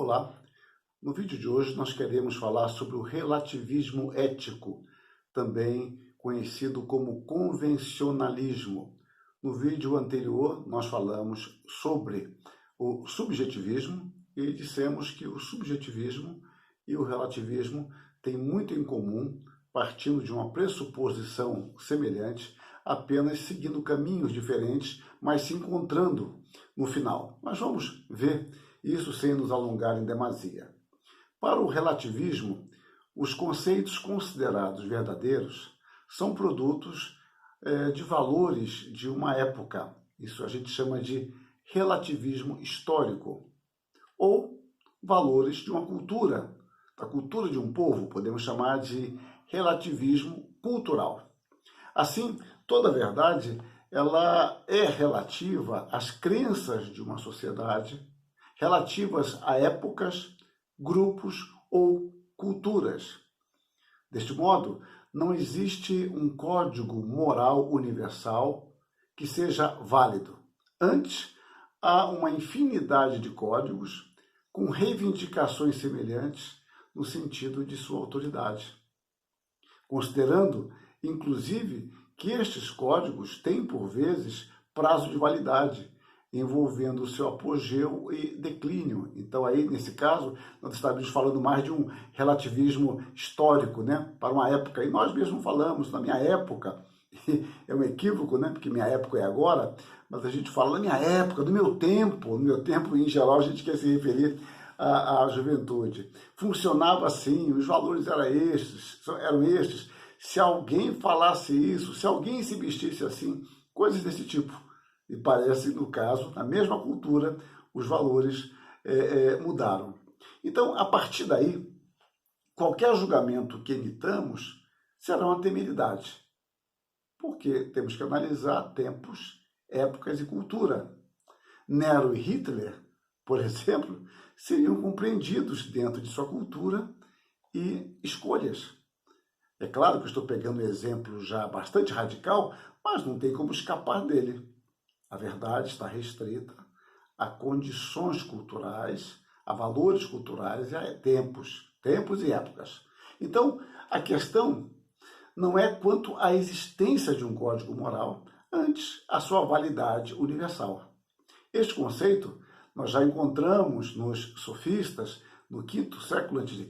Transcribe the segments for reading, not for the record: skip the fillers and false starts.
Olá, no vídeo de hoje nós queremos falar sobre o relativismo ético, também conhecido como convencionalismo. No vídeo anterior nós falamos sobre o subjetivismo e dissemos que o subjetivismo e o relativismo têm muito em comum, partindo de uma pressuposição semelhante, apenas seguindo caminhos diferentes, mas se encontrando no final. Mas vamos ver isso sem nos alongar em demasia. Para o relativismo, os conceitos considerados verdadeiros são produtos de valores de uma época. Isso a gente chama de relativismo histórico. Ou valores de uma cultura, da cultura de um povo, podemos chamar de relativismo cultural. Assim, toda verdade ela é relativa às crenças de uma sociedade, relativas a épocas, grupos ou culturas. Deste modo, não existe um código moral universal que seja válido. Antes, há uma infinidade de códigos com reivindicações semelhantes no sentido de sua autoridade. Considerando, inclusive, que estes códigos têm, por vezes, prazo de validade, envolvendo o seu apogeu e declínio. Então, aí, nesse caso, nós estamos falando mais de um relativismo histórico, né? Para uma época. E nós mesmos falamos, na minha época, é um equívoco, né? Porque minha época é agora, mas a gente fala na minha época, no meu tempo, em geral, a gente quer se referir à juventude. Funcionava assim, os valores eram estes. Se alguém falasse isso, se alguém se vestisse assim, coisas desse tipo. E parece, no caso, na mesma cultura, os valores mudaram. Então, a partir daí, qualquer julgamento que emitamos será uma temeridade, porque temos que analisar tempos, épocas e cultura. Nero e Hitler, por exemplo, seriam compreendidos dentro de sua cultura e escolhas. É claro que eu estou pegando um exemplo já bastante radical, mas não tem como escapar dele. A verdade está restrita a condições culturais, a valores culturais e a tempos e épocas. Então, a questão não é quanto à existência de um código moral, antes a sua validade universal. Este conceito nós já encontramos nos sofistas, no quinto século a.C.,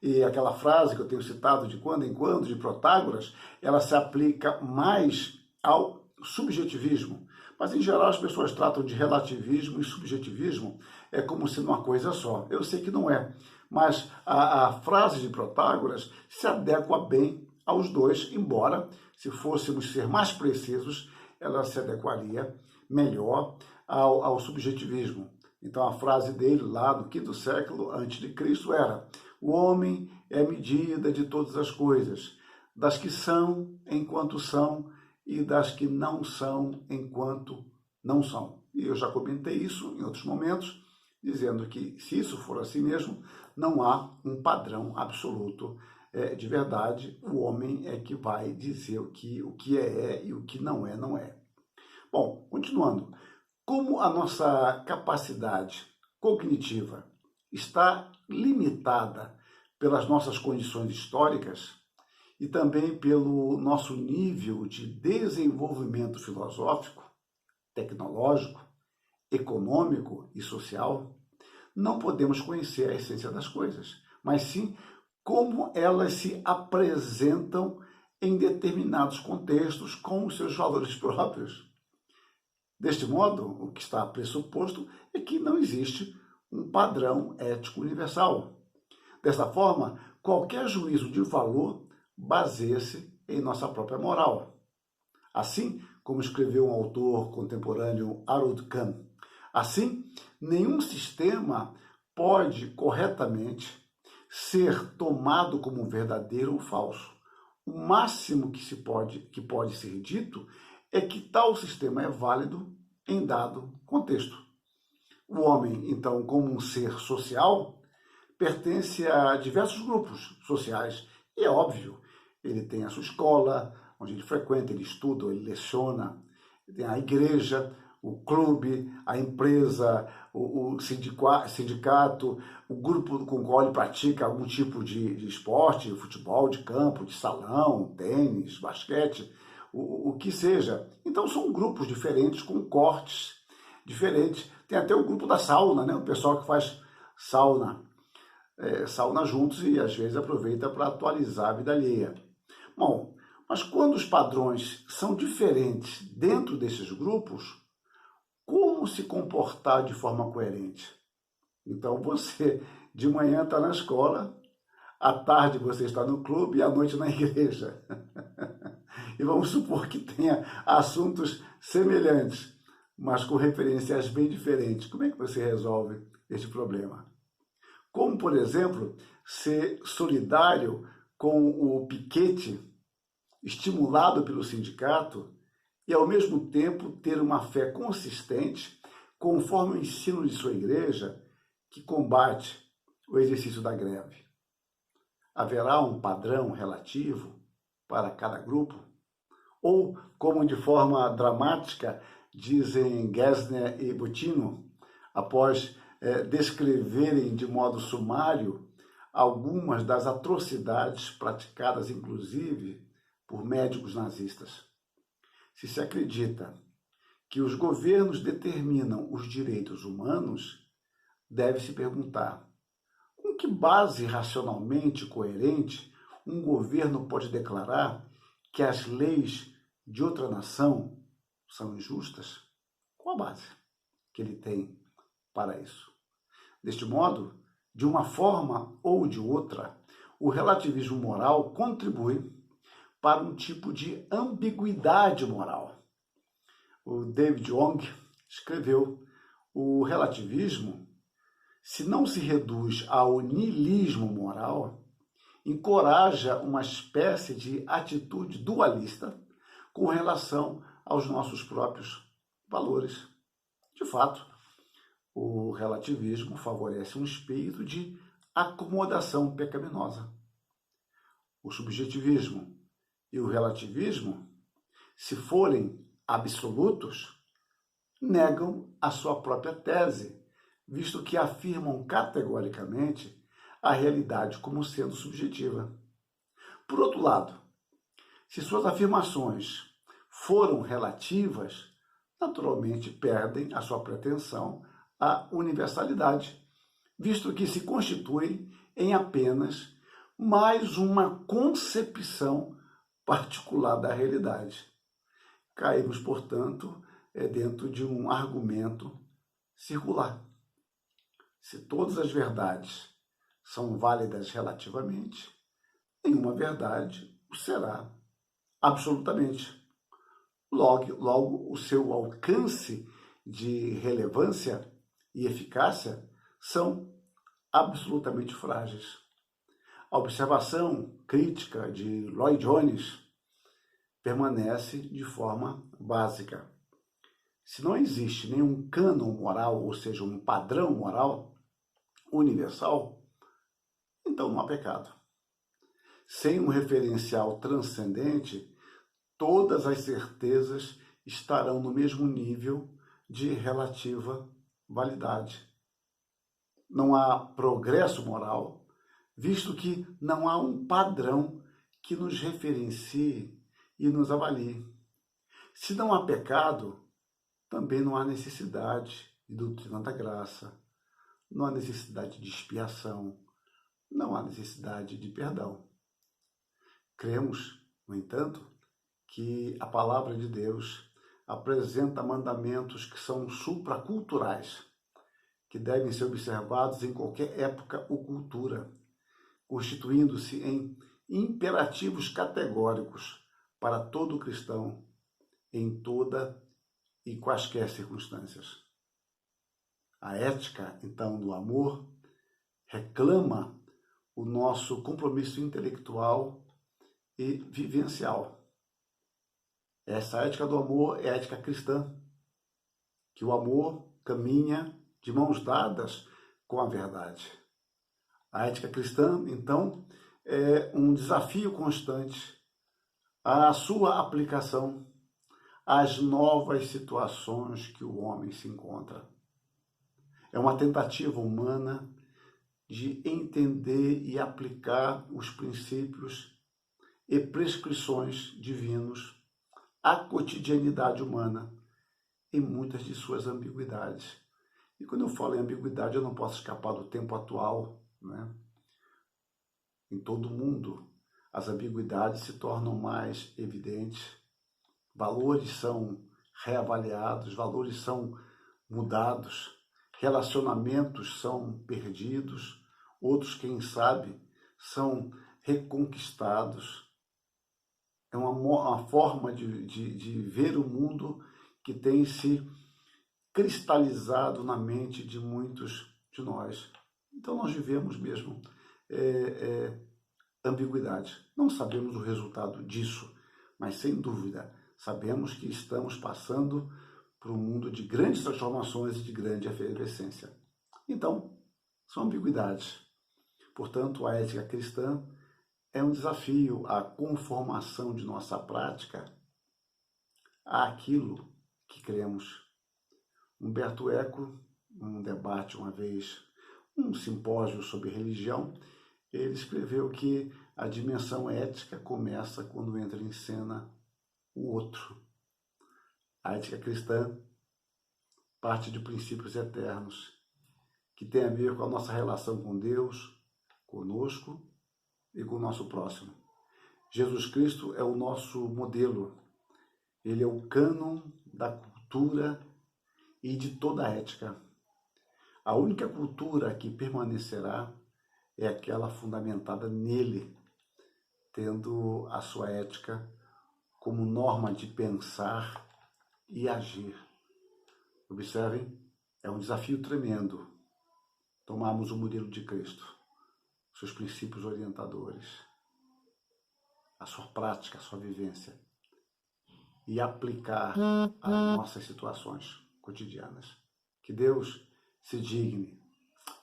e aquela frase que eu tenho citado de quando em quando, de Protágoras, ela se aplica mais ao subjetivismo. Mas, em geral, as pessoas tratam de relativismo e subjetivismo como sendo uma coisa só. Eu sei que não é, mas a frase de Protágoras se adequa bem aos dois, embora, se fôssemos ser mais precisos, ela se adequaria melhor ao subjetivismo. Então, a frase dele, lá do quinto século a.C., era: o homem é a medida de todas as coisas, das que são enquanto são e das que não são enquanto não são. E eu já comentei isso em outros momentos, dizendo que, se isso for assim mesmo, não há um padrão absoluto de verdade. O homem é que vai dizer o que é e o que não é, não é. Bom, continuando. Como a nossa capacidade cognitiva está limitada pelas nossas condições históricas e também pelo nosso nível de desenvolvimento filosófico, tecnológico, econômico e social, não podemos conhecer a essência das coisas, mas sim como elas se apresentam em determinados contextos com os seus valores próprios. Deste modo, o que está pressuposto é que não existe um padrão ético universal. Dessa forma, qualquer juízo de valor baseia-se em nossa própria moral. Assim como escreveu um autor contemporâneo, Harold Kahn, assim, nenhum sistema pode corretamente ser tomado como verdadeiro ou falso. O máximo que pode ser dito é que tal sistema é válido em dado contexto. O homem, então, como um ser social, pertence a diversos grupos sociais. E é óbvio, ele tem a sua escola, onde ele frequenta, ele estuda, ele leciona, tem a igreja, o clube, a empresa, o sindicato, o grupo com o qual ele pratica algum tipo de esporte, futebol, de campo, de salão, tênis, basquete, o que seja. Então são grupos diferentes, com cortes diferentes. Tem até o grupo da sauna, né? O pessoal que faz sauna, sauna juntos e às vezes aproveita para atualizar a vida alheia. Bom, mas quando os padrões são diferentes dentro desses grupos, como se comportar de forma coerente? Então você de manhã está na escola, à tarde você está no clube e à noite na igreja. E vamos supor que tenha assuntos semelhantes, mas com referenciais bem diferentes. Como é que você resolve esse problema? Como, por exemplo, ser solidário com o piquete estimulado pelo sindicato e, ao mesmo tempo, ter uma fé consistente, conforme o ensino de sua igreja, que combate o exercício da greve. Haverá um padrão relativo para cada grupo? Ou, como de forma dramática dizem Gessner e Bottino, após descreverem de modo sumário algumas das atrocidades praticadas, inclusive, por médicos nazistas. Se acredita que os governos determinam os direitos humanos, deve-se perguntar: com que base racionalmente coerente um governo pode declarar que as leis de outra nação são injustas? Qual a base que ele tem para isso? Deste modo, de uma forma ou de outra, o relativismo moral contribui para um tipo de ambiguidade moral. O David Jung escreveu: o relativismo, se não se reduz ao niilismo moral, encoraja uma espécie de atitude dualista com relação aos nossos próprios valores. De fato, o relativismo favorece um espírito de acomodação pecaminosa. O subjetivismo e o relativismo, se forem absolutos, negam a sua própria tese, visto que afirmam categoricamente a realidade como sendo subjetiva. Por outro lado, se suas afirmações foram relativas, naturalmente perdem a sua pretensão à universalidade, visto que se constituem em apenas mais uma concepção particular da realidade. Caímos, portanto, dentro de um argumento circular. Se todas as verdades são válidas relativamente, nenhuma verdade o será absolutamente. Logo, o seu alcance de relevância e eficácia são absolutamente frágeis. A observação crítica de Lloyd Jones permanece de forma básica. Se não existe nenhum cânon moral, ou seja, um padrão moral universal, então não há pecado. Sem um referencial transcendente, todas as certezas estarão no mesmo nível de relativa validade. Não há progresso moral, visto que não há um padrão que nos referencie e nos avalie. Se não há pecado, também não há necessidade de doutrina da graça, não há necessidade de expiação, não há necessidade de perdão. Cremos, no entanto, que a palavra de Deus apresenta mandamentos que são supraculturais, que devem ser observados em qualquer época ou cultura, constituindo-se em imperativos categóricos para todo cristão, em toda e quaisquer circunstâncias. A ética, então, do amor reclama o nosso compromisso intelectual e vivencial. Essa ética do amor é a ética cristã, que o amor caminha de mãos dadas com a verdade. A ética cristã, então, é um desafio constante à sua aplicação, às novas situações que o homem se encontra. É uma tentativa humana de entender e aplicar os princípios e prescrições divinos à cotidianidade humana em muitas de suas ambiguidades. E quando eu falo em ambiguidade, eu não posso escapar do tempo atual, né? Em todo o mundo, as ambiguidades se tornam mais evidentes, valores são reavaliados, valores são mudados, relacionamentos são perdidos, outros, quem sabe, são reconquistados. É uma forma de ver o mundo que tem se cristalizado na mente de muitos de nós. Então nós vivemos mesmo ambiguidade. Não sabemos o resultado disso, mas sem dúvida sabemos que estamos passando por um mundo de grandes transformações e de grande efervescência. Então, são ambiguidades. Portanto, a ética cristã é um desafio à conformação de nossa prática àquilo que cremos. Humberto Eco, num debate uma vez, um simpósio sobre religião, ele escreveu que a dimensão ética começa quando entra em cena o outro. A ética cristã parte de princípios eternos, que tem a ver com a nossa relação com Deus, conosco e com o nosso próximo. Jesus Cristo é o nosso modelo. Ele é o cânon da cultura e de toda a ética. A única cultura que permanecerá é aquela fundamentada nele, tendo a sua ética como norma de pensar e agir. Observem, é um desafio tremendo tomarmos o modelo de Cristo, seus princípios orientadores, a sua prática, a sua vivência, e aplicar às nossas situações cotidianas. Que Deus se digne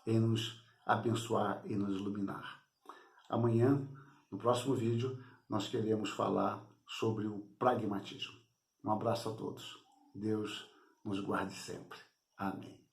em nos abençoar e nos iluminar. Amanhã, no próximo vídeo, nós queremos falar sobre o pragmatismo. Um abraço a todos. Deus nos guarde sempre. Amém.